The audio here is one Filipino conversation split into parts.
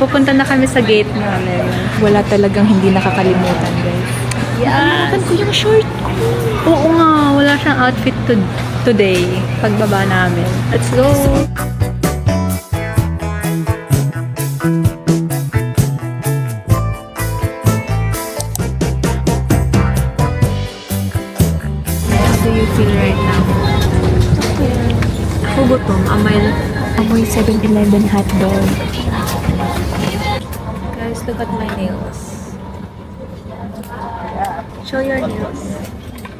Pupunta na kami sa gate namin. Wala talagang hindi nakakalimutan, guys. Yes! Ko yung short ko. Oo nga, wala siyang outfit today. Pagbaba namin. Let's go! How do you feel right now? Ako gutom. Amoy 7-Eleven hotdog. Guys, look at my nails. Show your nails.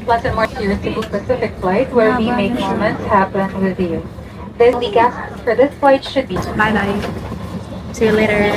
Pleasant March to Cebu Pacific flight where we make moments happen with you. The guests for this flight should be Bye-bye. See you later.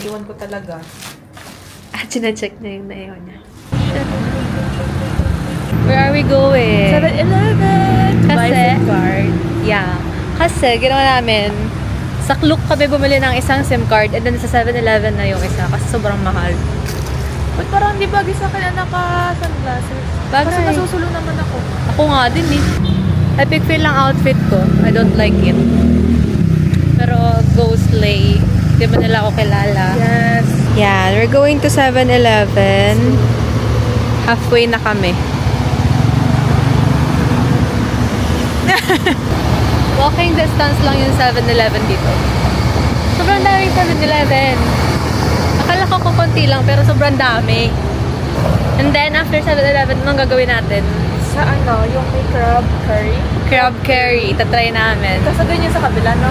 Naiwan ko talaga. At sinacheck na yung naiwan niya. Where are we going? 7-Eleven! Kasi, yeah. Kasi, ginawa namin, sa Klook kami bumili ng isang SIM card and then sa 7-Eleven na yung isa kasi sobrang mahal. Ba't parang di bagay sa akin na naka-sunglasses? Bagay. Parang nasusulo naman ako. Ako nga din eh. Epic feel lang outfit ko. I don't like it. Pero go slay. Di ba nila ako kilala? Yes. Yeah, we're going to 7-Eleven. Halfway na kami. Walking distance lang yung 7-Eleven dito. Sobrang daming 7-Eleven. Akala ko kukunti lang pero sobrang dami. And then after 7-Eleven, anong gagawin natin? Sa ano, yung may crab curry. Crab curry. Tatry namin. Kasi doon yung sa kabila, no?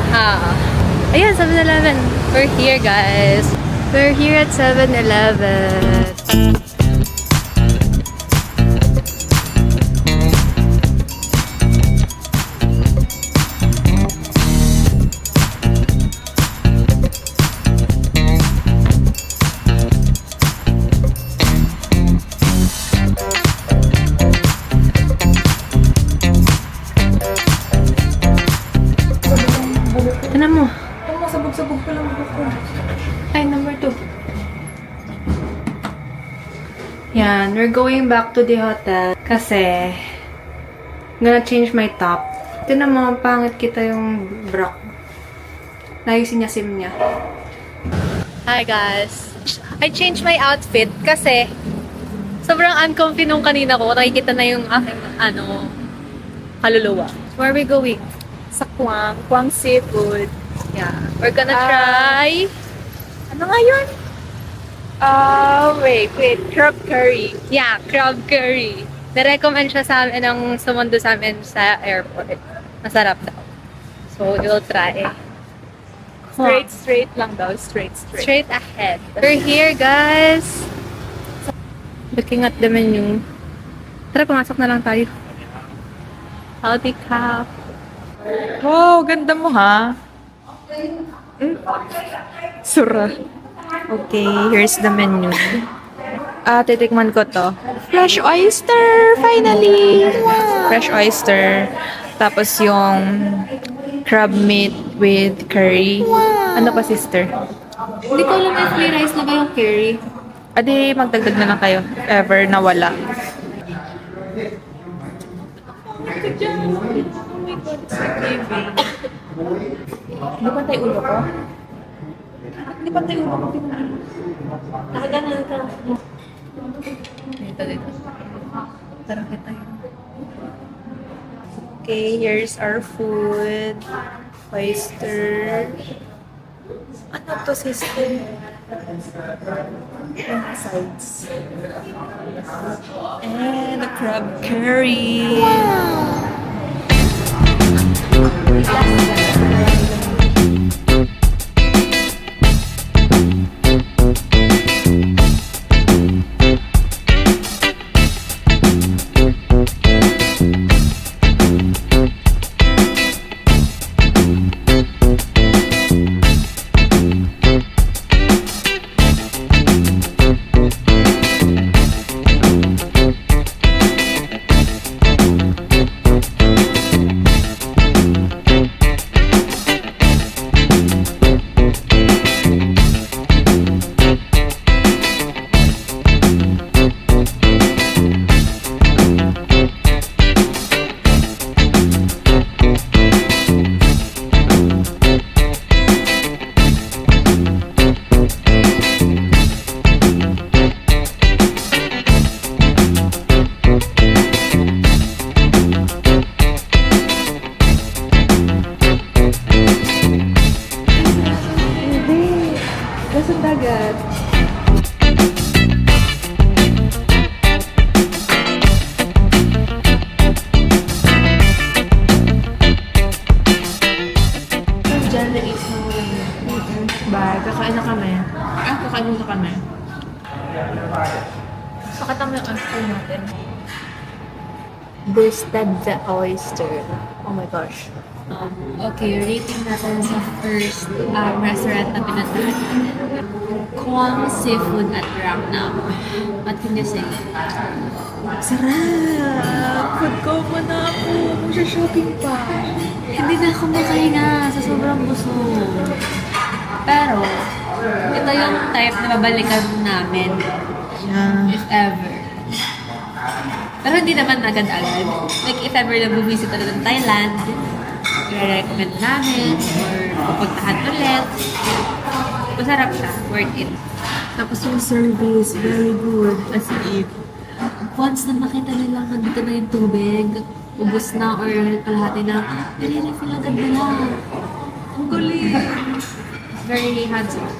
Ayan, 7-Eleven. We're here, guys. We're here at 7-Eleven. Ano mo? Ito mo, sabog-sabog ko lang buko. Ay, number 2. Yan, we're going back to the hotel kasi I'm gonna change my top. Ito na mga pangit kita yung bra. Nayusin niya SIM niya. Hi guys! I changed my outfit kasi sobrang uncomfy nung kanina ko. Nakikita na yung aking kaluluwa. Where are we going? Sa Kwang Seafood. Yeah. We're gonna try... Ano nga yun? Wait. Crab curry. Yeah, crab curry. Nirecommend siya sa amin ng sumundo sa amin sa airport. Masarap daw. So, we'll try. Straight lang daw. Straight. Straight ahead. We're here, guys. Looking at the menu. Tara, pumasok na lang tayo. Howdy cow. Wow, ganda mo ha. Sura. Okay, here's the menu. Titikman ko to. Fresh oyster! Finally! Wow. Fresh oyster. Tapos yung crab meat with curry. Wow. Ano pa, sister? Hindi ko alam if may rice na ba yung curry. Adi, magdagdag na lang kayo. If ever nawala. Hindi pa tayo ulo ko? Hindi pa tayo ulo ko? Nakaganan ka. Dito. Tara kita yun. Okay, here's our food. Oyster. Ano to, sister? And sides. And the crab curry. Wow! kami. Pakita mo yung oyster natin. Roasted the oyster. Oh my gosh. Okay, rating natin sa first restaurant na pinuntahan natin. Kwang Seafood at Rangnam. What can you say? Sarap! Food ko pa na ako. Mag-shopping pa. Hindi na ako makahinga sa sobrang busog. Pero, ito yung type na babalikan namin. If ever. Pero hindi naman agad-agad. Like, if ever na bumisit ulit ng Thailand, i-recommend namin or pupuntahan ulit. Masarap siya. Worth it. Tapos yung service, very good. As in, once na makita nilang nandito na yung tubig, ubos na or kalahati na, nire-refill agad nila. Ang galing. Very handsome.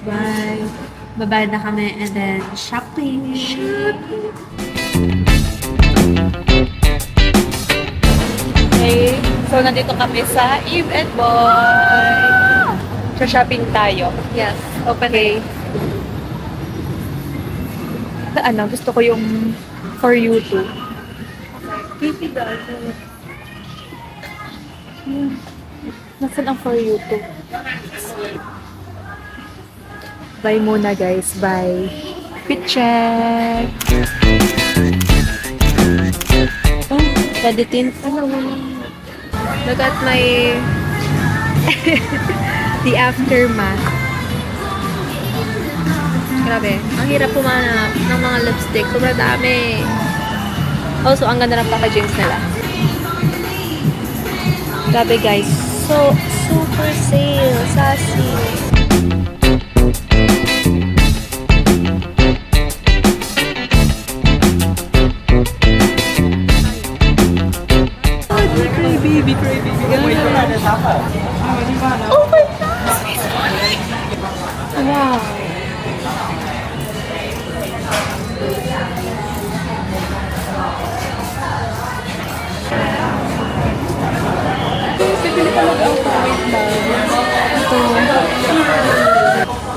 Bye. Bye-bye na kami and then shopping. Okay, so nandito kami sa Eve and Boy. So shopping tayo. Yes, okay. Ano, gusto ko yung for you too. Nasaan ang for you too? Bye muna guys, bye. Fit check. Oh, Raditin. Look at my the aftermath. Grabe, ang hirap pumanap ng mga lipstick. Sobrang dami. Also, ang ganda ng packagings nila. Grabe guys. So, super sale. Sassy. Cry baby. Oh my God! Wow.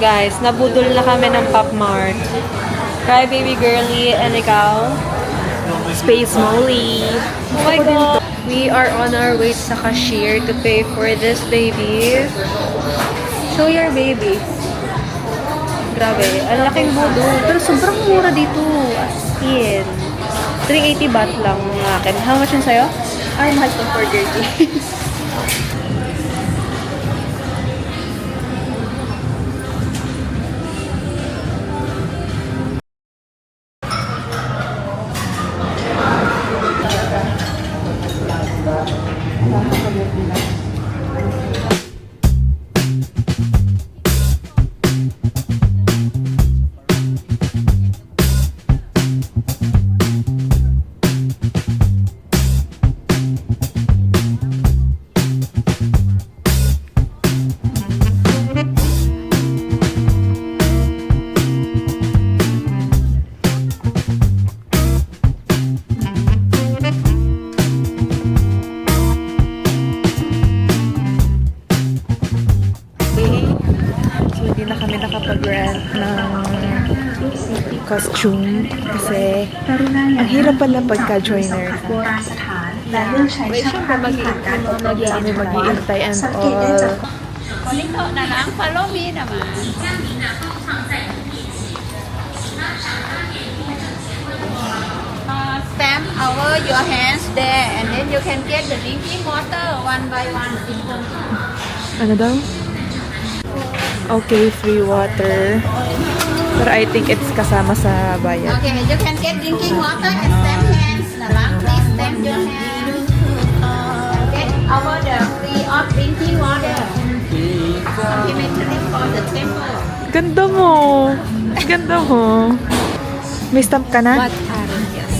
Guys, nabudol na kami ng Pop Mart. Cry baby girly, and ikaw? Space Molly. Oh my God! We are on our way sa cashier to pay for this baby. Show your baby. Grabe, ang laking budol. Pero sobrang mura dito. As in. 380 baht lang ang akin. How much yun sa'yo? Ay, mahal itong for girly. nakapag-rent ng costume kasi ang hirap pala pagka-joiner ka. Well, syempre mag-iintay and all. Kulito na lang, follow me naman. Stamp over your hands there and then you can get the drinking water one by one. Ano daw? Okay, free water. Pero I think it's kasama sa bayad. Okay, you can get drinking water and stamp hands na lang. Please stamp your hands. Get over the free of drinking water. Complimentary for the temple. Ganda mo! Ganda mo! May stamp ka na? What are yes.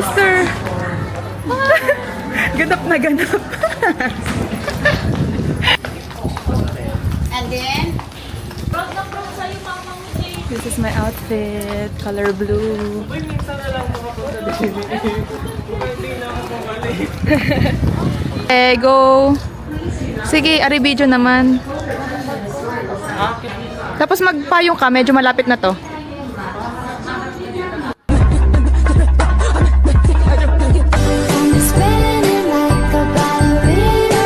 oyster! Ganap na ganap. And then, This is my outfit. Color blue. Go! Sige, ari video naman. Tapos magpayong ka, medyo malapit na to. Spinning like a ballerina.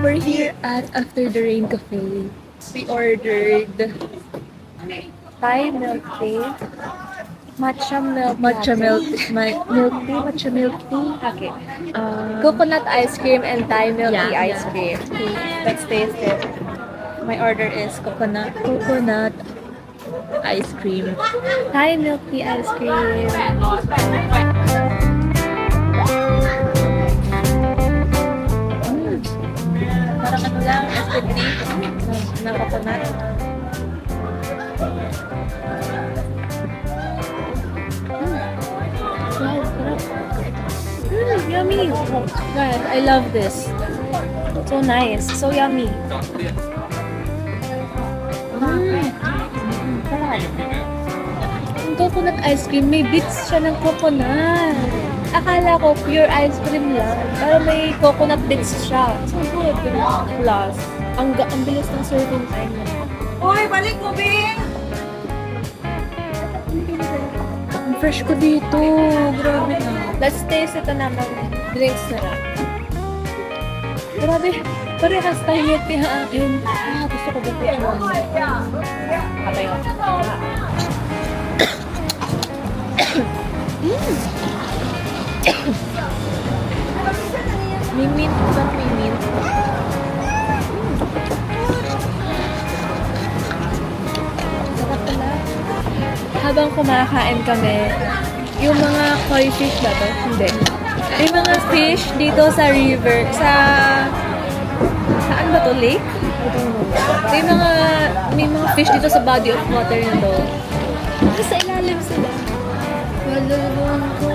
We're here at After the Rain Cafe. We ordered Thai milk tea, matcha milk tea, matcha milk tea. Okay. Coconut ice cream and Thai milk tea ice cream. Let's taste it. My order is coconut ice cream. Thai milk tea ice cream. Parang ano lang, SPT na coconut. Wow, sarap. Yummy. God, I love this. So nice. So yummy. Sarap. Yung coconut ice cream, may bits siya ng coconut. Akala ko pure ice cream lang, pero may coconut bits siya. So good. Plus, ang bilis ng serving time niya. Hoy, balik mo, Bing! Ang fresh ko dito. Grabe na. Let's taste ito naman. Drinks na lang. Grabe. Parehas tayo yung akin. Gusto ko dito. Patay ako. May mint ba? May mint. Sarap pala. Habang kumakain kami, yung mga koi fish ba to? Hindi. May mga fish dito sa river, saan ba to? Lake? May mga fish dito sa body of water na to. Sa ilalim sila. Malulungan ko.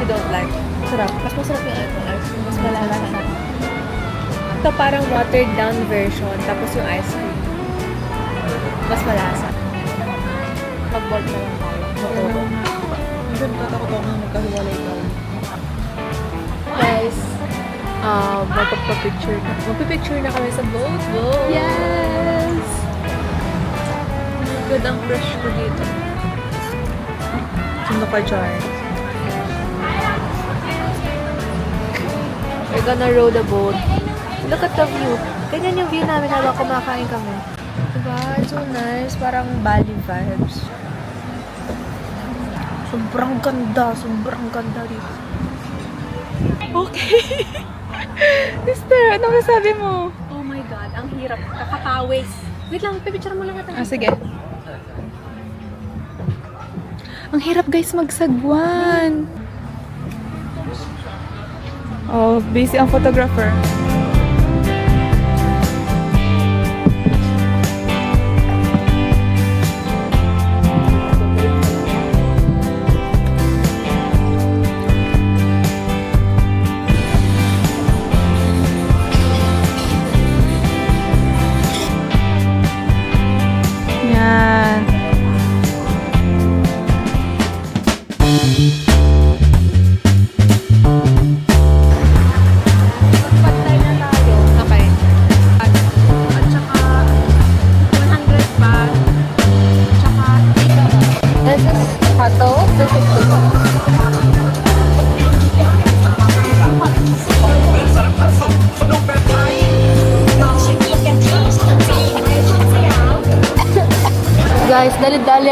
I don't like. Sarap. Mas masarap yung ice cream. Mas malala na. Ito parang watered down version. Tapos yung ice cream. Mas malasa. Mag-bolt na lang tayo. Oo. Diyan tatakot ako nga magkahiwalay ka. Guys, magpapicture na. Magpapicture na kami sa boat. Yes! Good ang fresh ko dito. Sino ka dyan? We're gonna row the boat. Look at the view. Ganyan yung view namin habang kumakain kami. Diba? It's so nice. Parang Bali vibes. Sobrang ganda. Sobrang ganda dito. Okay. Sister, ano masabi mo? Oh my God, ang hirap. Kakakawis. Wait lang, pipicture mo lang natin. Sige. Ang hirap guys magsagwan. Oh, busy ang photographer. Yan. Patay na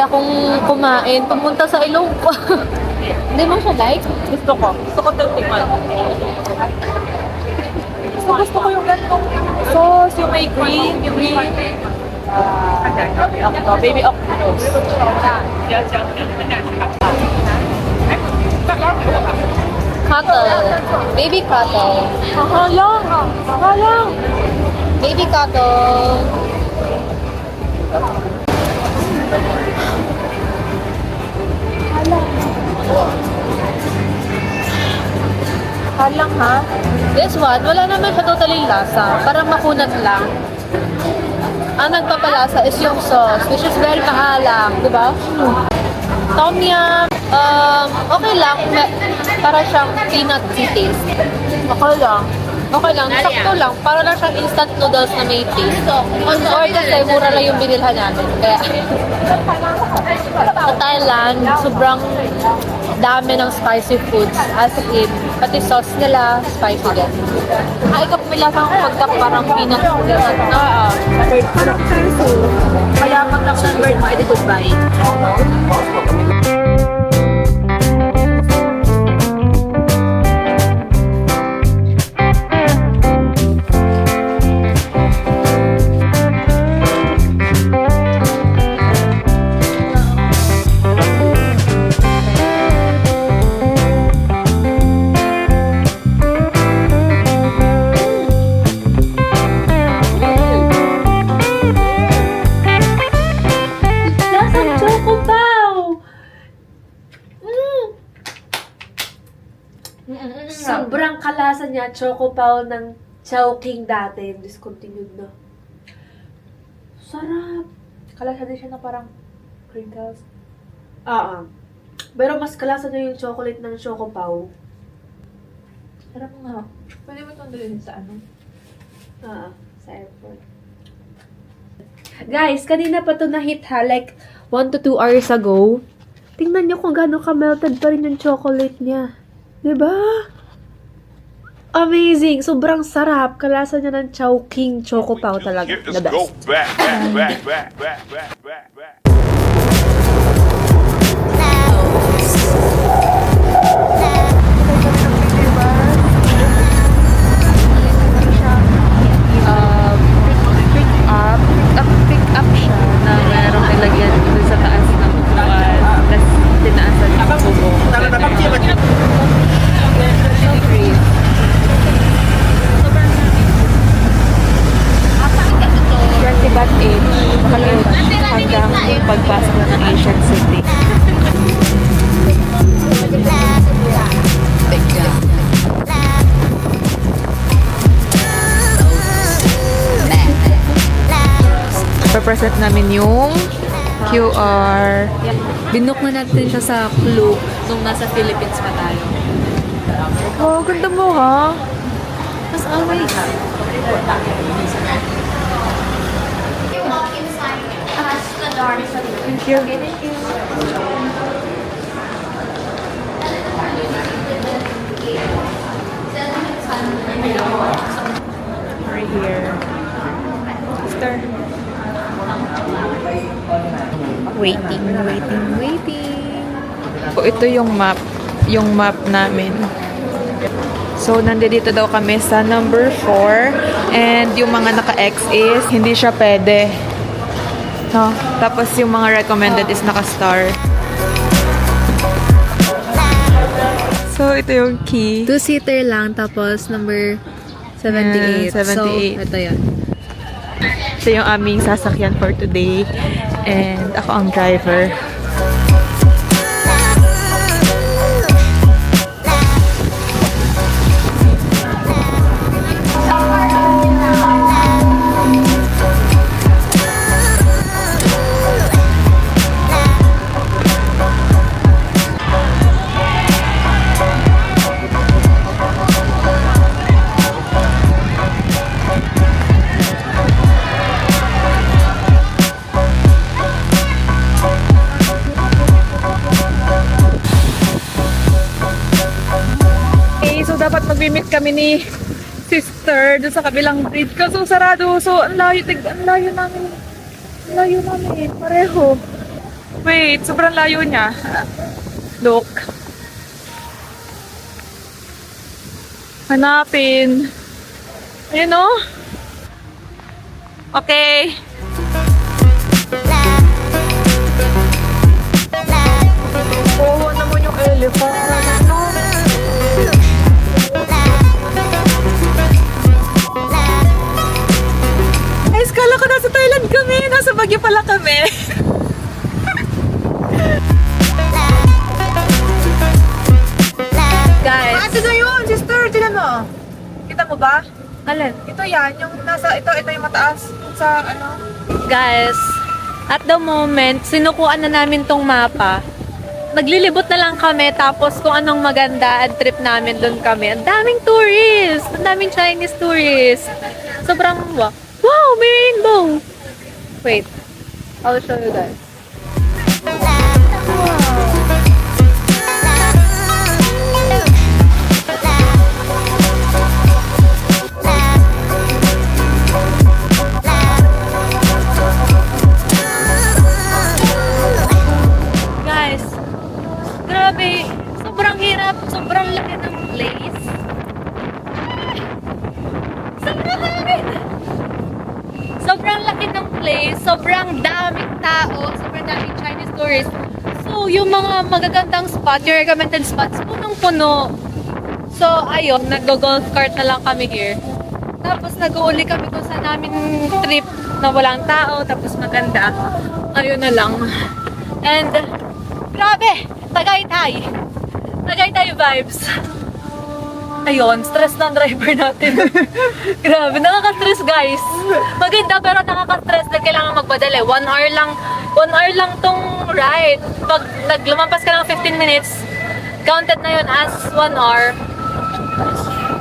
akong kumain, pumunta sa Ilonggo. Hindi mo siya like? Gusto ko. Gusto ko tikman. Gusto ko yung ganitong sauce, yung may green, yung green. Baby octopus. Cuttle. Baby cuttle. Halang. Baby cuttle. Halang ha? This one, wala naman siya totally lasa. Parang makunat lang. Ang nagpapalasa is yung sauce, which is very mahalang, di ba? Tom yum, okay lang. Para siyang peanutty taste. Okay lang. Okay lang, sakto lang. Para lang siyang instant noodles na may taste. Or kasi mura lang yung binilhan namin. Kaya, sa Thailand, sobrang dami ng spicy foods. As in, pati sauce nila, spicy din. Ay, kapila kang pagka parang peanut. Kaya pag nag-convert mo, edi goodbye. Sobrang kalasa niya, Choco Pao ng Chowking dati, discontinued na. Sarap! Kalasa din siya na parang crinkles. Pero mas kalasa niya yung chocolate ng Choco Pao. Sarap nga. Pwede mo itong dalhin sa ano? Sa airport. Guys, kanina pa to na-hit ha, like 1 to 2 hours ago. Tingnan niyo kung gaano ka-melted pa rin yung chocolate niya. Diba? Amazing! Sobrang sarap. Kalasa niya ng Chowking Choco Pao talaga. The best. Go back. Pick up siya na merong nilagyan dito sa taas ng upuan. Tapos tinaasan yung bubong. Yan si Bat Age. Makalimutan hanggang pagpasok na ng Asian City. Papresent namin yung QR. Binook na natin siya sa Klook nung nasa Philippines pa tayo. Oh, ganda mo ha. As always. Thank you. Right here. Sister. Waiting. So, ito yung map. Yung map namin. So, nandito daw kami sa number 4. And yung mga naka-X is, hindi siya pwede. No? Tapos yung mga recommended is naka-star. So, ito yung key. 2-seater lang, tapos number 78. 78. So, ito yun. Ito yung aming sasakyan for today. And ako ang driver. Dapat mag-meet kami ni sister doon sa kabilang bridge. Kaso sarado. So, ang layo namin. Pareho. Wait, sobrang layo niya. Look. Hanapin. Ayun o. Okay. Oo naman yung elephant. Ay, kala ko nasa Thailand kami. Nasa Baguio pala kami. Guys. Ito na yun, sister. Tignan mo. Kita mo ba? Alin? Ito yan. Yung nasa, ito yung mataas. Sa ano. Guys, at the moment, sinukuan na namin tong mapa. Naglilibot na lang kami, tapos kung anong maganda at trip namin, doon kami. Ang daming tourists! Ang daming Chinese tourists! Sobrang, wow, may rainbow! Wait, I'll show you guys. Guys, grabe, sobrang hirap, sobrang laki ng place. Sobrang laki ng place, sobrang daming tao, sobrang daming Chinese tourists. So, yung mga magagandang spot, yung recommended spots, punong-puno. So, ayun, nag-golf cart na lang kami here. Tapos, nag-uuli kami kung saan namin trip na walang tao, tapos maganda. Ayun na lang. And, grabe! Tagaytay! Tagaytay vibes! Ayun, stress ng driver natin. Grabe, nakaka-stress guys. Maganda pero nakaka-stress na kailangan magpadali. 1 hour lang tong ride. Pag naglumampas ka ng 15 minutes, counted na yun as 1 hour.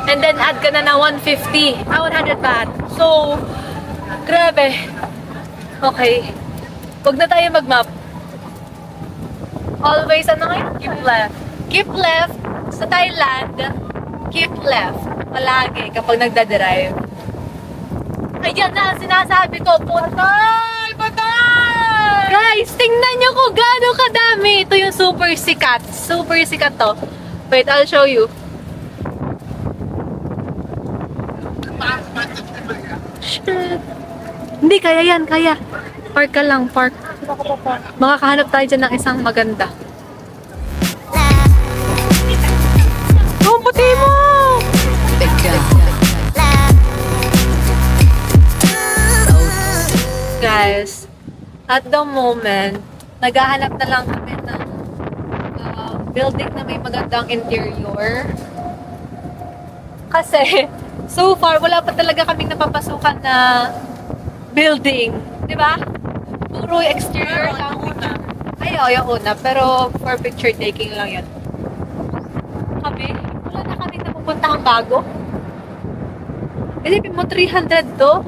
And then add ka na ng 150. 100 baht. So, grabe. Okay. Huwag na tayo mag-map. Always, ano ngayon? Keep left. Keep left sa Thailand. Keep left. Palagi kapag nagdadrive. Ayan na, sinasabi ko. Patay! Patay! Guys, tingnan nyo kung gaano kadami. Ito yung super sikat. Super sikat to. Wait, I'll show you. Shit. Hindi, kaya yan, kaya. Park ka lang, park. Makakahanap tayo dyan ng isang maganda. Oh, puti mo! Guys, at the moment, naghahanap na lang kami ng building na may magandang interior. Kasi, so far, wala pa talaga kaming napapasukan na building. Di ba? Puro exterior lang. Ay, yung una. Pero for picture taking lang yan. Kami, wala na kaming napupuntahang bago. Isipin mo, 300 to?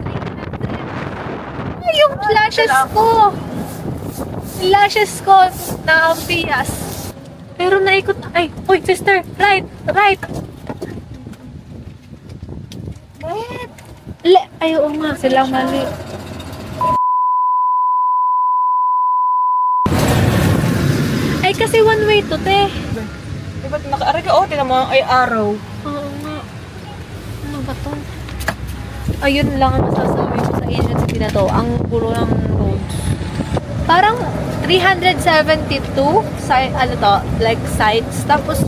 300. Ay, yung lashes ko! Yung lashes ko na ambias. Pero naikot na. Ay, uy, sister! Right! Right! Ay, oo nga, silang mali. Ay, kasi one way to, te. Diba, naka-aray ka, oh, tinan mo, ay araw. Oo nga. Ano ba to? Ayun lang ang masasabi ko sa Asian City na to. Ang puro ng roads. Parang 372 ano to, like sites. Tapos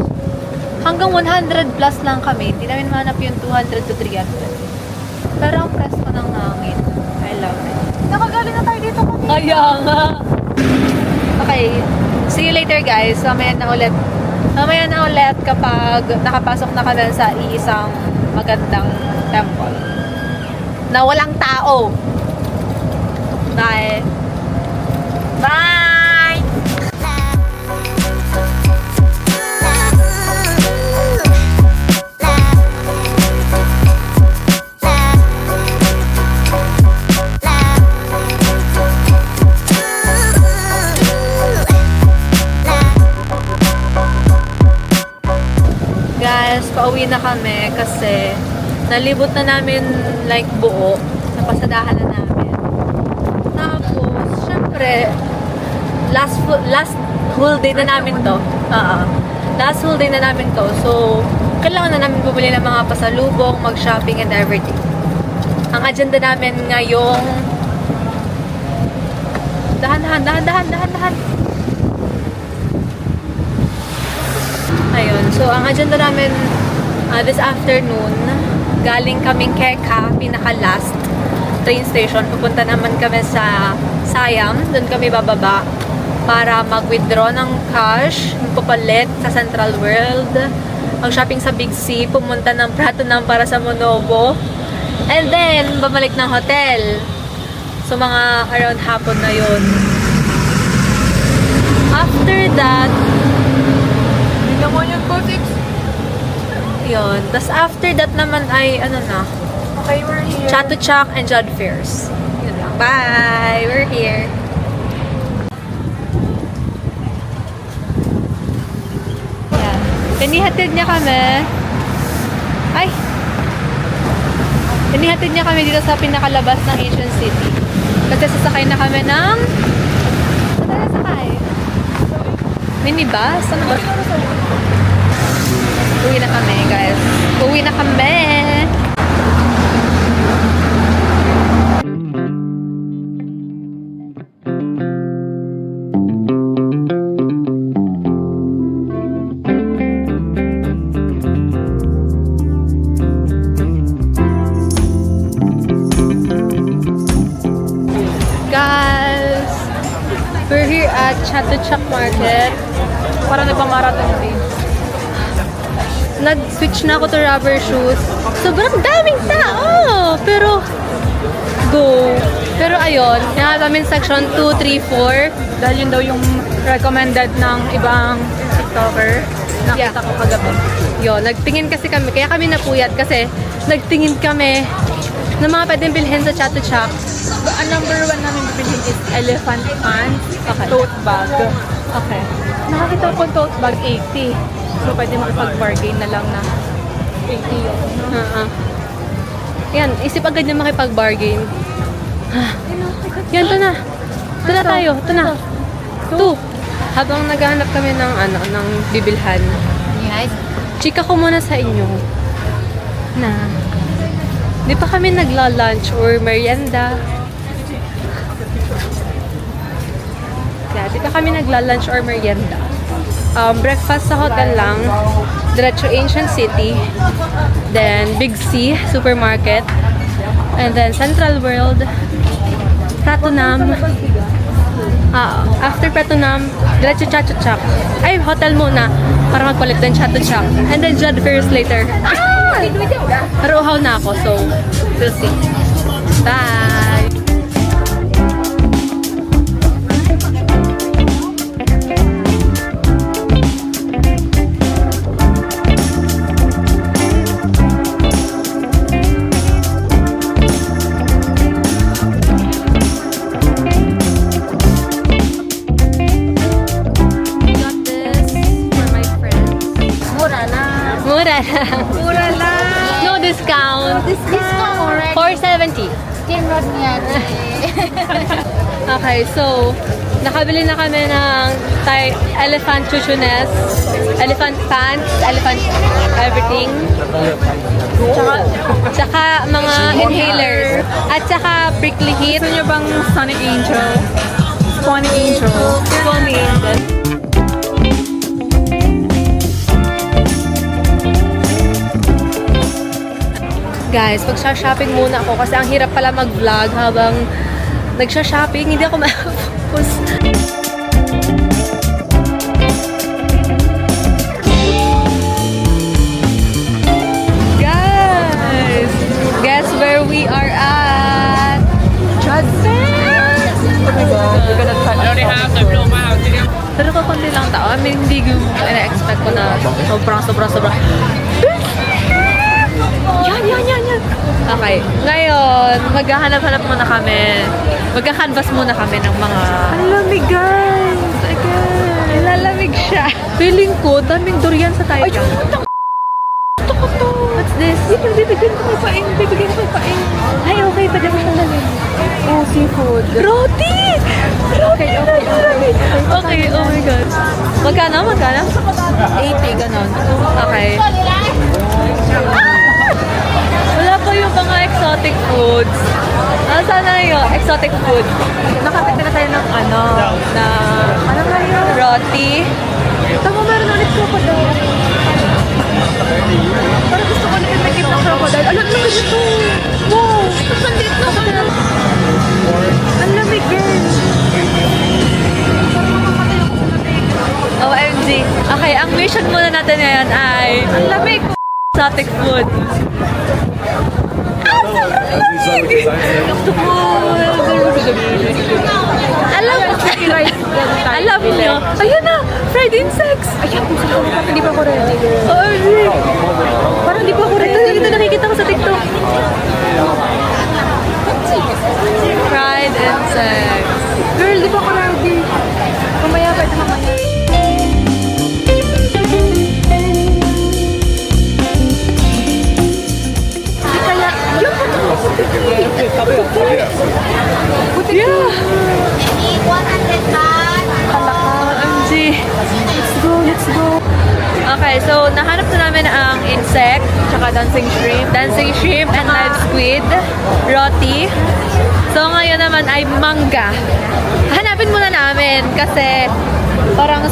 hanggang 100 plus lang kami. Hindi namin mahanap yung 200 to 300. Pero ang presko ng hangin. I love it. Nakagaling na tayo dito kami. Kaya nga. Okay. See you later guys. Mamaya na ulit. Mamaya na ulit kapag nakapasok na kami sa iisang magandang temple. Na walang tao. Bye. Bye! Guys, pauwi na kami kasi nalibot na namin like buo. Napasadahan na namin. Tapos, syempre, last whole day na namin to. Last whole day na namin to. So, kailangan na namin bumili ng mga pasalubong, mag-shopping and everything. Ang agenda namin ngayong dahan. Ayun. So, ang agenda namin this afternoon, galing kaming Keka, pinaka-last train station. Pupunta naman kami sa Siam. Doon kami bababa para mag-withdraw ng cash, papalit sa Central World, mag-shopping sa Big C, pumunta ng Pratunam para sa Monobo, and then, babalik ng hotel. So, mga around hapon na yun. After that, hindi naman yung yun. Tapos after that naman ay, ano na, Okay, we're here. Chatuchak and Jod Fairs. Yun lang. Bye! We're here. Yan. Inihatid niya kami. Ay! Inihatid niya kami dito sa pinakalabas ng Asian City. Kasi sasakay na kami ng... Saan tayo sasakay? Minibus? Ano ba? Uwi na kami, guys. Uwi na kami! Guys! We're here at Chatuchak Market. Parang nagmamarathon din. Nag-switch na ako to rubber shoes. Sobrang daming tao! Pero, go! Pero ayun, yan namin section 2, 3, 4. Dahil yun daw yung recommended ng ibang TikToker. Nakita ko kagabi. Yun, nagtingin kasi kami. Kaya kami napuyat kasi nagtingin kami ng mga pwedeng bilhin sa Chatuchak. Ang number 1 namin bibilhin is elephant pants, Okay. tote bag. Okay. Nakakita ko tote bag 80. So, pwede makipag-bargain na lang na 80 yun. Yan, isip agad niya makipag-bargain. Yan, ito na. Ito na tayo. Ito na. Ito. Habang naghahanap kami ng ng bibilhan. Yes. Chika ko muna sa inyo na di pa kami nagla-lunch or merienda. Yeah, di pa kami nagla-lunch or merienda. Breakfast sa hotel lang. Diretso Ancient City. Then Big C Supermarket. And then Central World. Pratunam. After Pratunam, diretso Chatuchak. Ay, hotel muna para magpalit din Chatuchak. And then Jod Fairs later. Pero uhaw na ako, so we'll see. Bye! Got this for my friends. Mura na. Mura lang. Mura lang! No discount. Discount already. 470. Tinrod niya. Okay, so nakabili na kami ng elephant chuchunes, elephant pants, elephant everything. Tsaka mga inhaler. At tsaka prickly heat. Gusto nyo bang Sonic Angel? Sonic Angel. Sonic Angel. Guys, magsha-shopping muna ako kasi ang hirap pala mag-vlog habang nagsha-shopping. Hindi ako ma-focus. Guys! Guess where we are at? Jod Fairs! We're gonna try. I already have the blue mouth. Pero kakunti lang tao. I mean, hindi ko na-expect ko na sobrang. Yan. Okay. Ngayon, maghahanap-hanap muna kami. Magka-canvas muna kami ng mga... Ang lamig, guys! Again! Lalamig siya. Feeling ko, daming durian sa tayo. Ayun! Ito ko to! What's this? Bibigyan ko kay Paing. Bibigyan ko kay Paing. Ay, okay. Pwede mo siyang dalhin. Oh, seafood. Roti! Roti! Okay, oh my God. Magkano? 80, ganon. Okay. Wala pa yung mga exotic foods. Sana yung exotic food? Nakapit na tayo ng ano kayo? Roti. Tama, meron ulit crocodile. Parang gusto ko ulit yung nakip ng crocodile. Alam mo ito. Wow! Nandit na ako. Ang lamig, girl. OMG. Okay, ang mission muna natin ngayon ay ang lamig exotic food. Alam niyo, ayun na, fried insects. Ayan, hindi pa ako ready, girl. OMG. Parang hindi pa ako ready. Ito nakikita ko sa TikTok. Fried insects. Girl, di pa ako ready. Mamaya, pwede mamaya. Di kaya, yun pa ito. Yeah. Any 100 baht. OMG. Let's go. Okay, so nahanap na namin ang insect, tsaka dancing shrimp and live squid, roti. So ngayon naman ay mangga. Hanapin muna namin kasi parang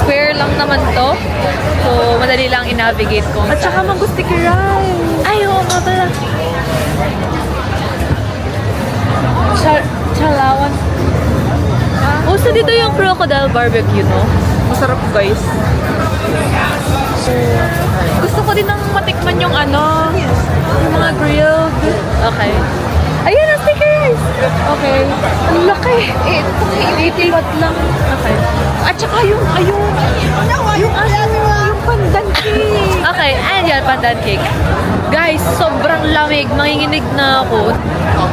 square lang naman to. So madali lang i-navigate kung At saka mangusticky rice. ay, oo nga pala. Chalawan. Uso dito yung crocodile barbecue, no? Masarap, guys. Gusto ko din ng matikman yung yung mga grilled. Okay. Ayun, ang stickers! Okay. Ang laki. Ito, 80 baht lang. Okay. At saka yung pandan cake. Okay, ayan yan, pandan cake. Guys, sobrang lamig. Manginginig na ako.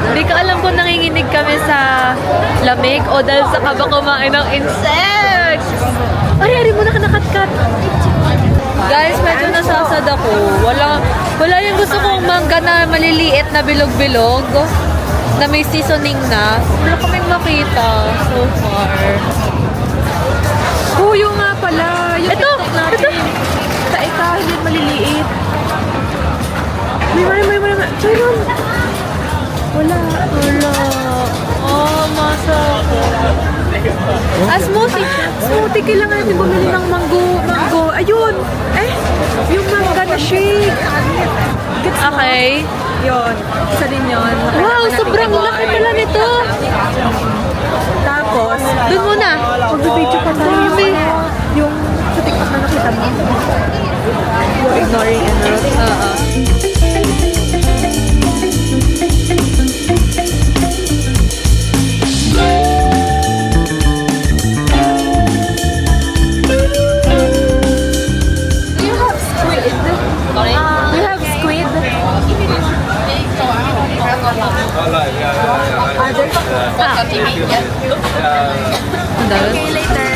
Hindi ko alam kung nanginginig kami sa lamig o dahil sa kaba kumain ng insects. Ari mo na nakakat. Guys, medyo nasasad ako. Wala yung gusto kong mangga na maliliit na bilog-bilog na may seasoning na. Wala kaming makita so far. Huyo nga pala. Yung Ito! TikTok natin. Ita, hindi maliliit. May. Chayon. Wala. Oh, masako. Smoothie. Smoothie, kailangan natin bumili ng mango. Ayun. Yung mangga na shake. Gets mo? Okay. Yun. Isa din yun. Wow, sobrang laki pala nito. Tapos, Doon muna. mag-video pa tayo yung sa TikTok na nakita mo. Yung ignoring and all. Do you have squid? Sorry? Do you have squid? Okay, later.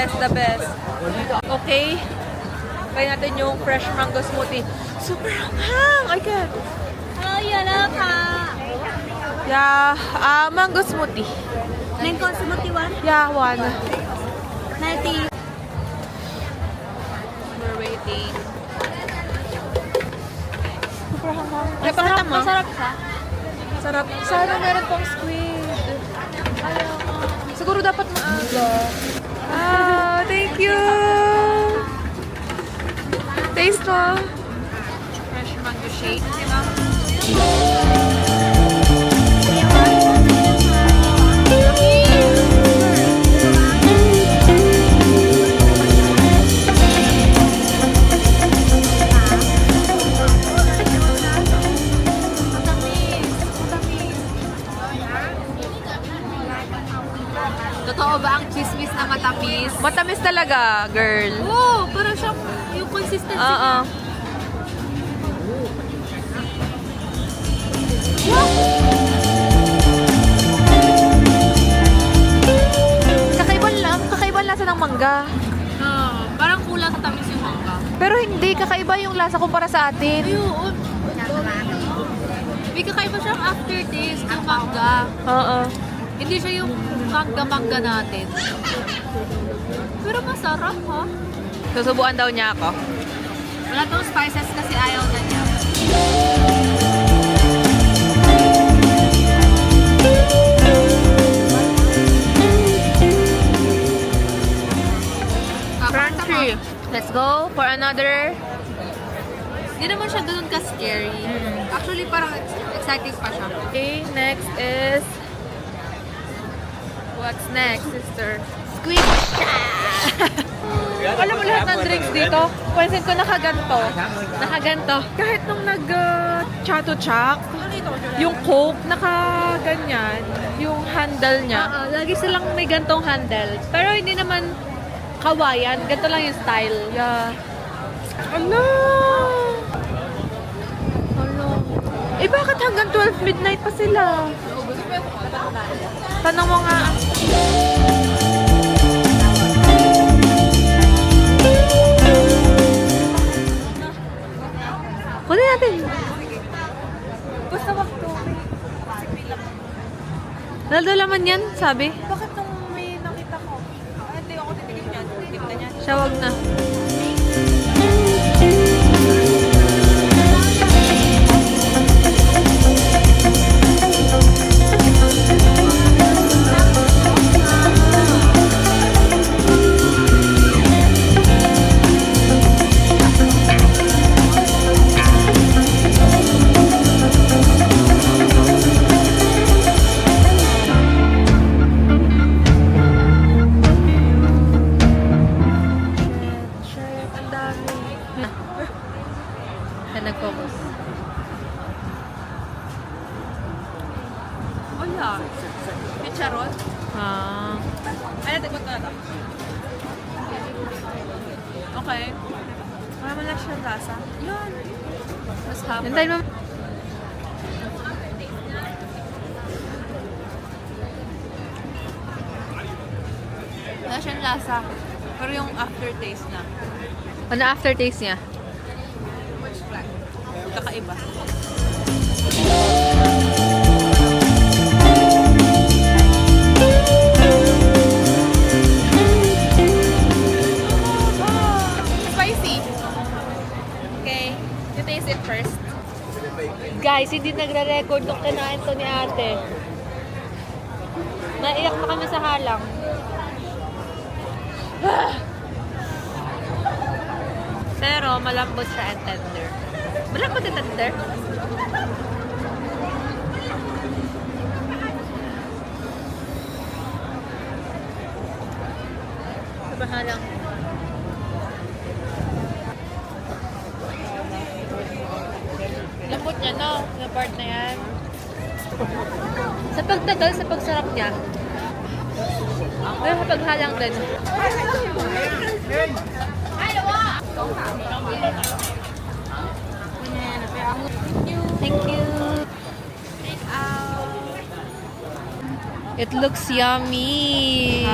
best, the best. Okay. Try natin yung fresh mango smoothie. Super hang! I can't. Oh, yan na pa. Yeah, mango smoothie. Mango smoothie one? Yeah, one. 90. We're waiting. Super hang. Masarap, masarap siya. Sarap. Sana meron pang squid. Siguro dapat maaga. Ah, thank you! Taste mo. Fresh mango shake. Diba? Totoo ba ang chismis na matamis? Matamis talaga, girl. Oo, parang siyang yung consistency Oo. Kakaiba lasa ng mangga. Parang kulang sa tamis yung mangga. Pero hindi, kakaiba yung lasa kumpara sa atin. Ayun. May kakaiba siyang aftertaste ng mangga. Oo. Hindi siya yung mangga-mangga natin. Pero masarap, ha? Susubuan daw niya ako. Wala tong spices kasi ayaw na niya. Crunchy. Let's go for another. Hindi naman siya ganun ka-scary. Actually, parang exciting pa siya. Okay, next is... What's next, sister? Squid! Alam mo lahat ng drinks dito? Pansin ko nakaganto. Nakaganto. Kahit nung nag-chato chak, yung Coke, nakaganyan. Yung handle niya. Lagi silang may gantong handle. Pero hindi naman kawayan. Ganto lang yung style. Yeah. Ala! Eh bakit hanggang 12 midnight pa sila? Tanong mo nga. Kunin natin. Basta wag to. Naldo laman yan, sabi. Bakit nung may nakita ko? Hindi ako titigil niyan. Tignan niya. Siya wag na. Siya nag-focus. Wala. May charot. Ah. Ay, natikot na ito. Okay. Wala mo lang siyang lasa. Yun. Mas haba. Hintayin mo. Wala siyang lasa. Pero yung aftertaste na. Ano aftertaste niya? Kakaiba. Spicy. Okay. You taste it first. Guys, hindi nagre-record nung kinain to ni ate. Naiyak na kami sa halang. Pero malambot siya and tender. Malambot and tender? Sa halang. Lambot niya, no? Yung part na yan. Sa pagtagal, sa pagsarap niya. Pero sa paghalang din. Thank you. It looks yummy.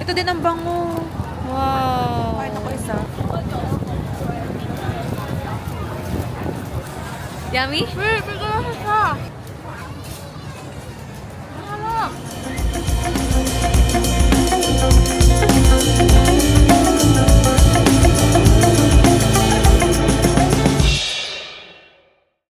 Ito din ang bango. Wow. Kain ako isa. Yummy? Wait, bigyan mo siya.